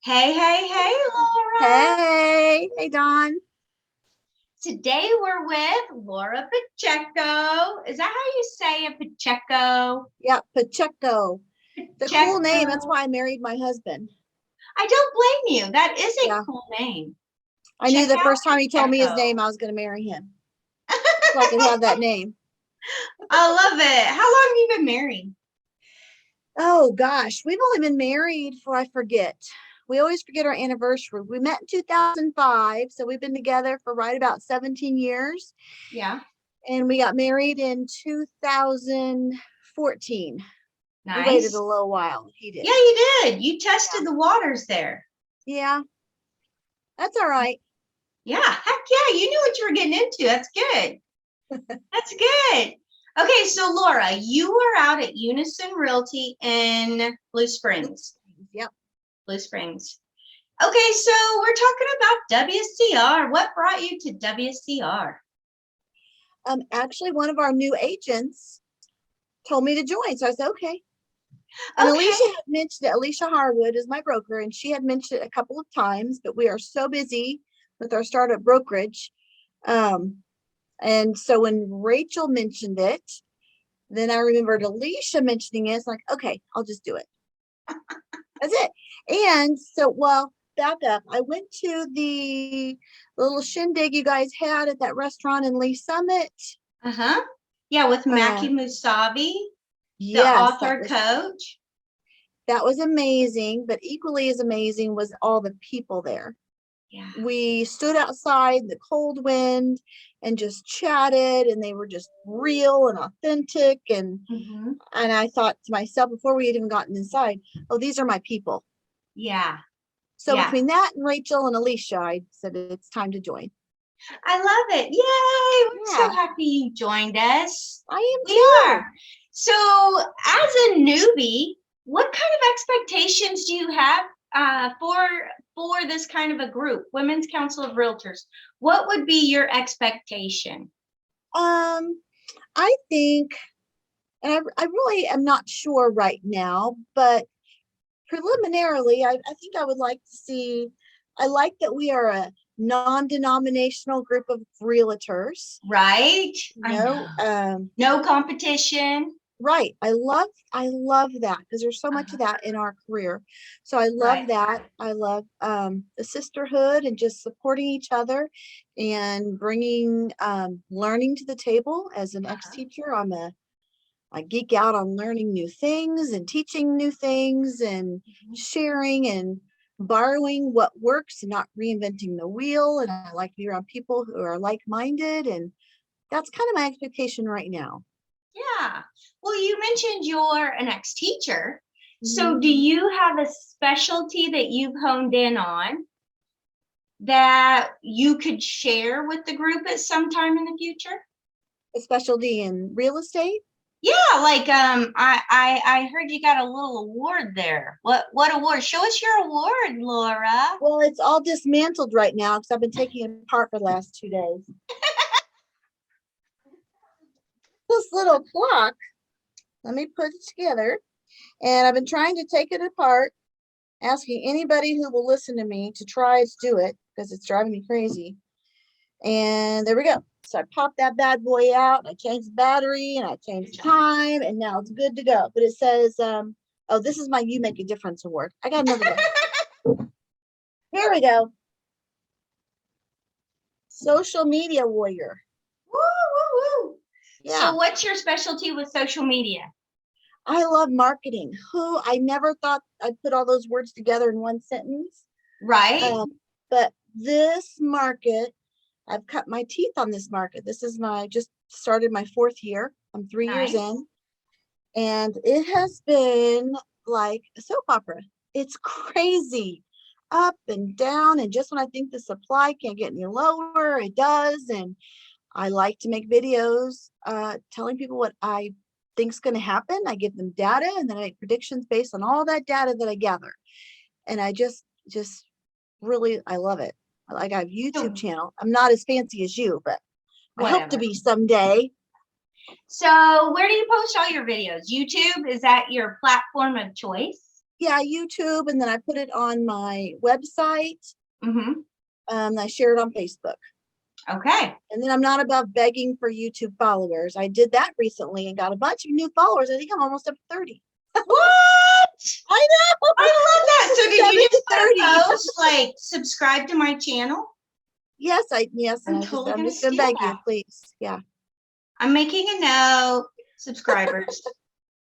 Hey, Laura. Hey, Dawn. Today we're with Laura Pacheco. Is that how you say it, Pacheco? Yeah, Pacheco. The cool name. That's Pacheco. why I married my husband. I don't blame you. That is a Yeah, cool name. I knew Check the out first time he told me his Pacheco. name, I was going to marry him. So I could have that name. I love it. How long have you been married? Oh, gosh. We've only been married for, I forget. We always forget our anniversary. We met in 2005. So we've been together for right about 17 years. Yeah. And we got married in 2014. We waited a Nice. little while. He did. Yeah, you did. You Yeah. tested the waters there. Yeah, that's all right. Yeah. Heck yeah. You knew what you were getting into. That's good. That's good. Okay, so Laura, you were out at Unison Realty in Blue Springs. Yep. Blue Springs. Okay, so we're talking about WCR. What brought you to WCR? Actually, one of our new agents told me to join. So I said, okay. And Okay. Alicia had mentioned it. Alicia Harwood is my broker, and she had mentioned it a couple of times, but we are so busy with our startup brokerage. And so when Rachel mentioned it, then I remembered Alicia mentioning it. It's like, okay, I'll just do it. That's it. And so, well, back up. I went to the little shindig you guys had at that restaurant in Lee Summit. Uh-huh. Yeah, with Maki Uh, Musavi, the yes, author coach. that was amazing, but equally as amazing was all the people there. Yeah. We stood outside in the cold wind and just chatted, and they were just real and authentic. And I thought to myself before we had even gotten inside, oh, these are my people. Yeah. So between that and Rachel and Alicia, I said it's time to join. I love it. Yay. We're so Yeah, happy you joined us. I am We too. are. So, as a newbie, what kind of expectations do you have for this kind of a group, Women's Council of Realtors? What would be your expectation? I think, and I really am not sure right now, but preliminarily, I think I would like to see, I like that we are a non-denominational group of realtors. Right? I No, know. No competition. Right. I love that because there's so much of that in our career. So I love Right. that. I love the sisterhood and just supporting each other and bringing learning to the table. As an ex-teacher, I geek out on learning new things and teaching new things and sharing and borrowing what works and not reinventing the wheel. And I like to be around people who are like-minded, and that's kind of my expectation right now. Yeah. Well, you mentioned you're an ex-teacher. So, Mhm. do you have a specialty that you've honed in on that you could share with the group at some time in the future? A specialty in real estate. Yeah, like I heard you got a little award there. What award? Show us your award, Laura. Well, it's all dismantled right now because I've been taking it apart for the last 2 days. This little clock, let me put it together. And I've been trying to take it apart, asking anybody who will listen to me to try to do it because it's driving me crazy. And there we go. So I popped that bad boy out, and I changed the battery, and I changed the time, and now it's good to go. But it says, oh, this is my You Make a Difference award. I got another one. Here we go. Social media warrior. Woo, woo, woo. Yeah. So, what's your specialty with social media? I love marketing. Who I never thought I'd put all those words together in one sentence. Right. But this market, I've cut my teeth on this market. This is just started my 4th year. I'm 3 years in. And it has been like a soap opera. It's crazy, up and down. And just when I think the supply can't get any lower, it does. And I like to make videos telling people what I think is going to happen. I give them data, and then I make predictions based on all that data that I gather. And I just really, I love it. Like, I have a YouTube channel. I'm not as fancy as you, but I hope to be someday. So where do you post all your videos? YouTube, is that your platform of choice? Yeah, YouTube, and then I put it on my website. Mm-hmm. I share it on Facebook. Okay. And then I'm not above begging for YouTube followers. I did that recently and got a bunch of new followers. I think I'm almost up to 30. What? I know. I love that. So did you just put 30. a post like subscribe to my channel? Yes, and I'm I'm totally I'm gonna just gonna steal beg you, that. please. Yeah. I'm making a note. Subscribers.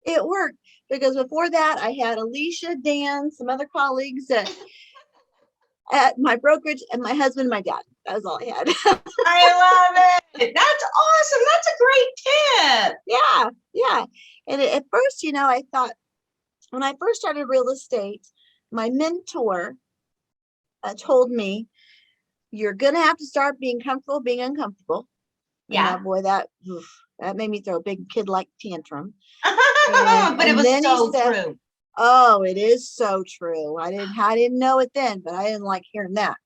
It worked because before that I had Alicia, Dan, some other colleagues at my brokerage, and my husband and my dad. That was all I had. I love it. That's awesome. That's a great tip. Yeah. And at first, I thought when I first started real estate, my mentor told me, you're going to have to start being comfortable being uncomfortable. Yeah. And boy, that made me throw a big kid-like tantrum. But it was then so he said, true. oh, it is so true. I didn't know it then, but I didn't like hearing that.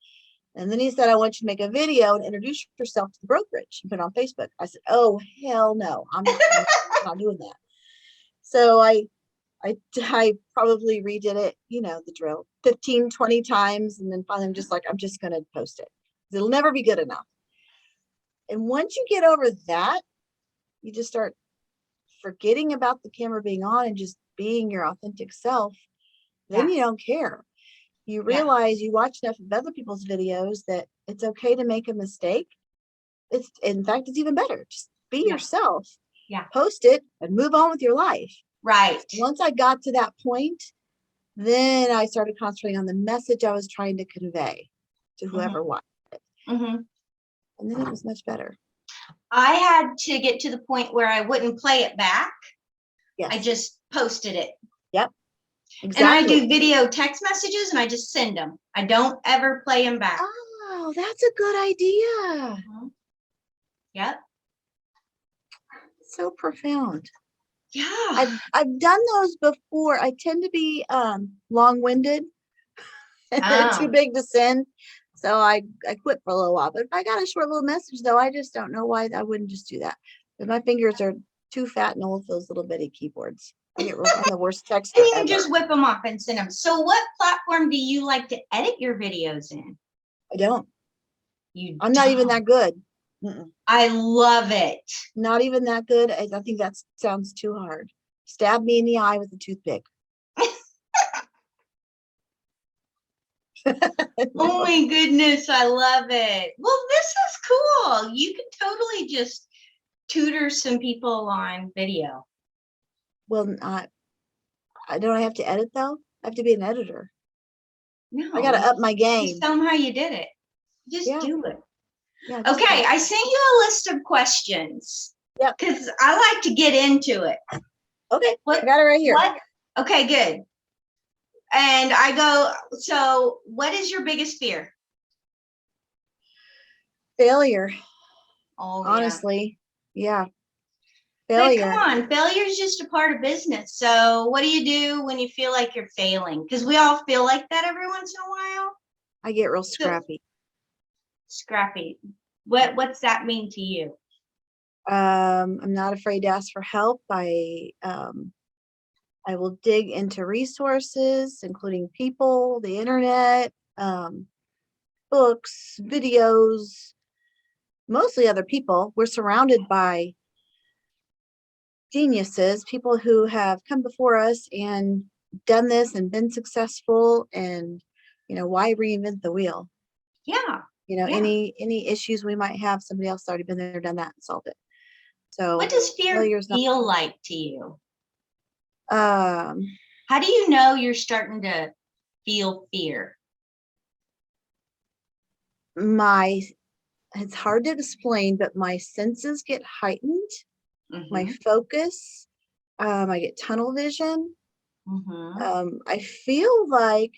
And then he said, I want you to make a video and introduce yourself to the brokerage and put it on Facebook. I said, oh, hell no, I'm not doing that. So I probably redid it, the drill 15, 20 times. And then finally I'm just going to post it. It'll never be good enough. And once you get over that, you just start forgetting about the camera being on and just being your authentic self. Then you don't care. You realize you watch enough of other people's videos that it's okay to make a mistake. In fact, it's even better. Just be yourself. Yeah. Post it and move on with your life. Right. Once I got to that point, then I started concentrating on the message I was trying to convey to whoever watched it. Mm-hmm. And then it was much better. I had to get to the point where I wouldn't play it back. Yes. I just posted it. Yep. Exactly. And I do video text messages and I just send them. I don't ever play them back. Oh, that's a good idea. Mm-hmm. Yep. So profound. Yeah. I've done those before. I tend to be long-winded and too big to send. So I quit for a little while. But if I got a short little message though, I just don't know why I wouldn't just do that. But my fingers are too fat and old with those little bitty keyboards. I'm the worst texter And you ever. just whip them off and send them. So what platform do you like to edit your videos in? I don't. I'm not even that good. Mm-mm. I love it. Not even that good. I think that sounds too hard. Stab me in the eye with a toothpick. Oh my goodness, I love it. Well, this is cool. You can totally just tutor some people on video. Well, don't I have to edit though? I have to be an editor. No. I got to up my game. Just tell them how you did it. Just do it. Yeah, okay, I sent you a list of questions. Yeah. Because I like to get into it. Okay, I got it right here. Okay, good. And I go, so what is your biggest fear? Failure. Oh, honestly. Yeah. Failure. But come on, failure is just a part of business. So what do you do when you feel like you're failing? Because we all feel like that every once in a while. I get real scrappy. Scrappy. What's that mean to you? I'm not afraid to ask for help. I will dig into resources, including people, the internet, books, videos, mostly other people. We're surrounded by geniuses, people who have come before us and done this and been successful. And, why reinvent the wheel? Yeah. Any issues we might have, somebody else already been there, done that, and solved it. So what does fear feel like to you? How do you know you're starting to feel fear? It's hard to explain, but my senses get heightened. Mm-hmm. My focus, I get tunnel vision. Mm-hmm. I feel like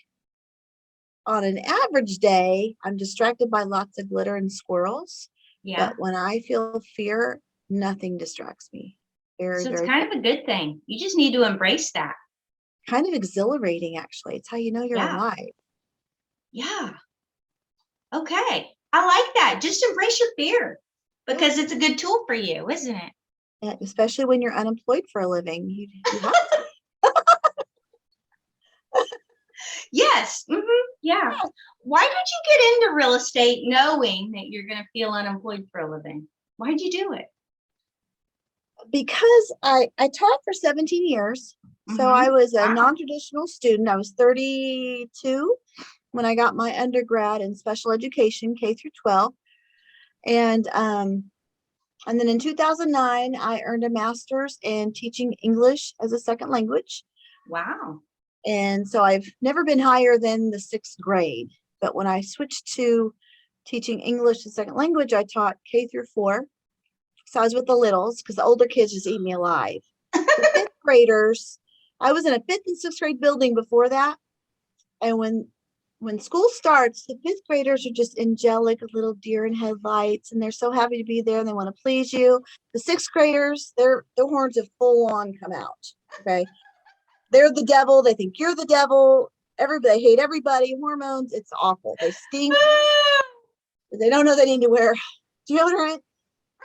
on an average day, I'm distracted by lots of glitter and squirrels. Yeah. But when I feel fear, nothing distracts me. So it's kind of a good thing. You just need to embrace that. Kind of exhilarating, actually. It's how you know you're alive. Yeah. Okay. I like that. Just embrace your fear because it's a good tool for you, isn't it? Yeah, especially when you're unemployed for a living. You have to. Yes. Yeah. Yeah, Why did you get into real estate knowing that you're going to feel unemployed for a living? Why'd you do it? because I taught for 17 years. So I was a Wow. non-traditional student. I was 32 when I got my undergrad in special education, K through 12. And then in 2009, I earned a master's in teaching English as a second language. Wow. And so I've never been higher than the sixth grade. But when I switched to teaching English as a second language, I taught K through 4. So I was with the littles because the older kids just eat me alive. The fifth graders, I was in a fifth and sixth grade building before that. And when school starts, the fifth graders are just angelic little deer in headlights, and they're so happy to be there and they want to please you. The sixth graders, their horns have full on come out. Okay. They're the devil. They think you're the devil. Everybody, they hate everybody. Hormones, it's awful. They stink. They don't know they need to wear deodorant.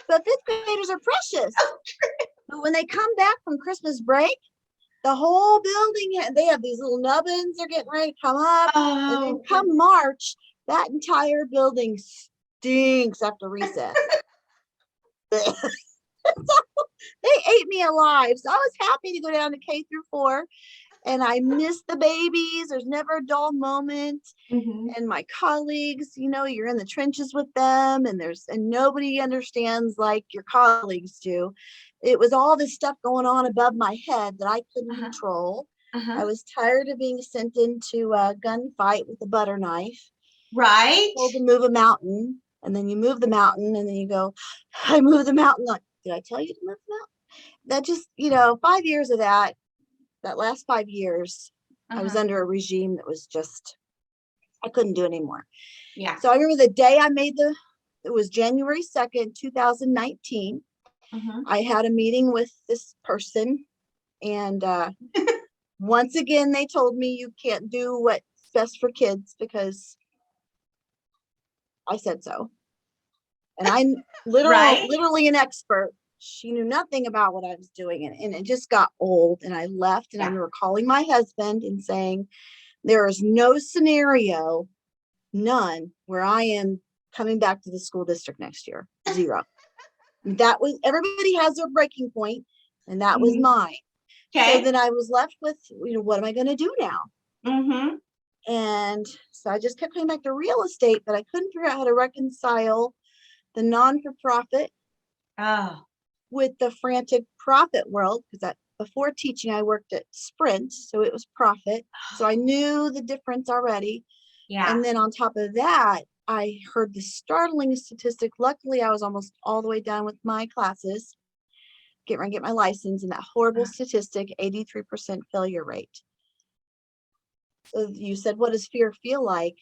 But fifth graders are precious. But when they come back from Christmas break, the whole building, they have these little nubbins they're getting ready to come up. And then Oh, come March, that entire building stinks after recess. They ate me alive. So I was happy to go down to K through 4, and I miss the babies. There's never a dull moment. And my colleagues, you're in the trenches with them, and nobody understands like your colleagues do. It was all this stuff going on above my head that I couldn't control. I was tired of being sent into a gunfight with a butter knife. Right. Told to move a mountain, and then you move the mountain, and then you go, I moved the mountain. Like, did I tell you to move the mountain? That just, 5 years of that last 5 years, I was under a regime that was just, I couldn't do it anymore. Yeah. So I remember the day it was January 2nd, 2019. I had a meeting with this person, and once again, they told me you can't do what's best for kids because I said so. And I'm Right. literally an expert. She knew nothing about what I was doing. And it just got old. And I left, and I remember calling my husband and saying, there is no scenario, none, where I am coming back to the school district next year. Zero. That was, everybody has their breaking point, and that was mine. So then I was left with, what am I going to do now? And so I just kept coming back to real estate, but I couldn't figure out how to reconcile the non-for-profit with the frantic profit world, because that before teaching I worked at Sprint, so it was profit. So I knew the difference already. Yeah. And then on top of that, I heard the startling statistic. Luckily, I was almost all the way done with my classes, get my license, and that horrible statistic, 83% failure rate. So you said, what does fear feel like?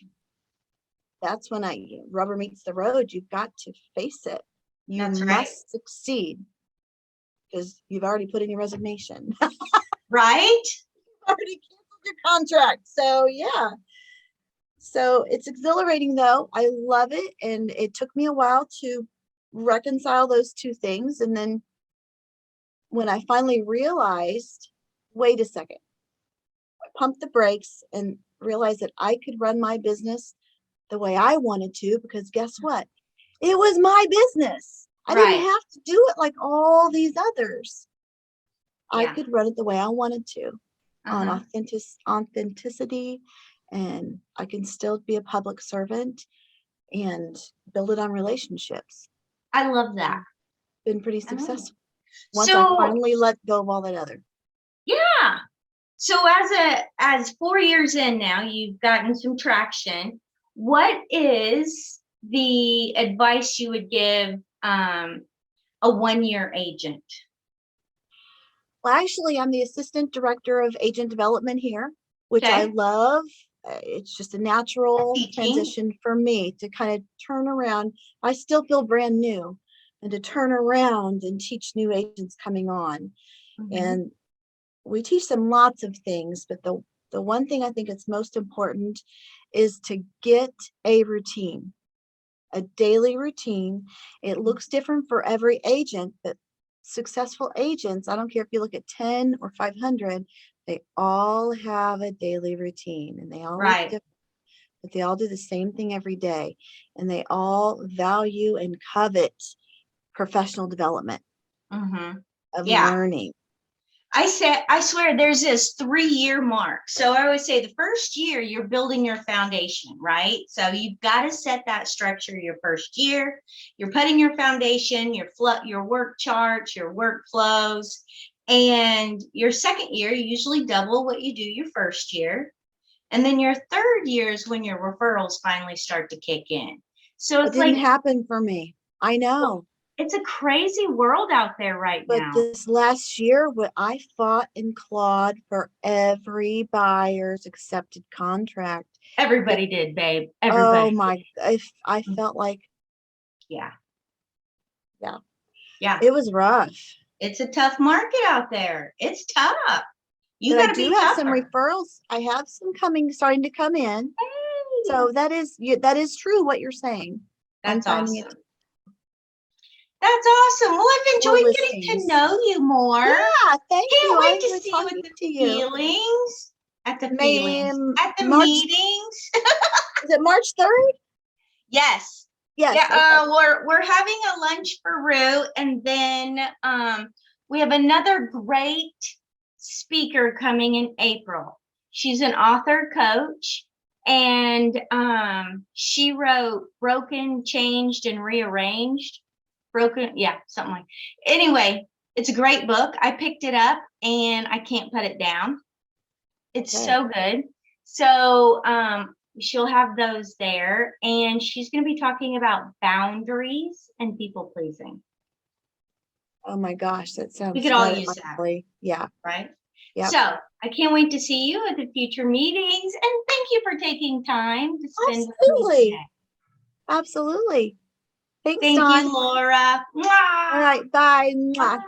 That's when rubber meets the road. You've got to face it. You must succeed because you've already put in your resignation. Right. You've already canceled your contract. So yeah. So it's exhilarating though. I love it. And it took me a while to reconcile those two things. And then when I finally realized, wait a second, I pumped the brakes and realized that I could run my business the way I wanted to, because guess what? It was my business. I didn't have to do it like all these others. I could run it the way I wanted to, on authenticity, and I can still be a public servant and build it on relationships. I love that. Been pretty successful once I finally let go of all that other. Yeah. So as 4 years in now, you've gotten some traction. What is the advice you would give a 1-year agent? Well, actually, I'm the assistant director of agent development here, which I love. It's just a natural transition for me to kind of turn around. I still feel brand new, and to turn around and teach new agents coming on. And we teach them lots of things, but the one thing I think is most important is to get a routine, a daily routine. It looks different for every agent, but successful agents, I don't care if you look at 10 or 500, They all have a daily routine and they all look Right. different, but they all do the same thing every day. And they all value and covet professional development Mm-hmm. of Yeah. learning. I swear there's this 3-year mark. So I always say the first year you're building your foundation, right? So you've got to set that structure your first year. You're putting your foundation, your work charts, your workflows. And your second year, you usually double what you do your first year. And then your third year is when your referrals finally start to kick in. So It it's didn't like, happen for me. I know. it's a crazy world out there right But now. this last year, what I fought and clawed for every buyer's accepted contract. Everybody did, babe. Oh Everybody. my, I felt like, Yeah. yeah, Yeah. it was rough. It's a tough market out there. It's tough. You But I got to do be have some tougher. referrals. I have some starting to come in. Hey, So that is true what you're saying. I'm that's finding it awesome. That's awesome. Well, I've for enjoyed getting to listings. know you more. Yeah, thank Can't you. I wait to enjoyed see you at talking the to you. feelings. At the feelings. May At the March, meetings. is it March 3rd? Yes. Yes. Yeah, Okay. we're having a lunch for Rue, and then we have another great speaker coming in April. She's an author coach, and she wrote Broken, Changed, and Rearranged. Broken, yeah, something like. Anyway, it's a great book. I picked it up and I can't put it down. It's Okay. so good. So she'll have those there, and she's going to be talking about boundaries and people pleasing. Oh my gosh, that We sounds could all right up use my that, alley. Yeah. right? Yep. So I can't wait to see you at the future meetings, and thank you for taking time to spend with me Absolutely. today. Absolutely. Thanks, Thank Dawn. you, Laura. All right. Bye. Mwah.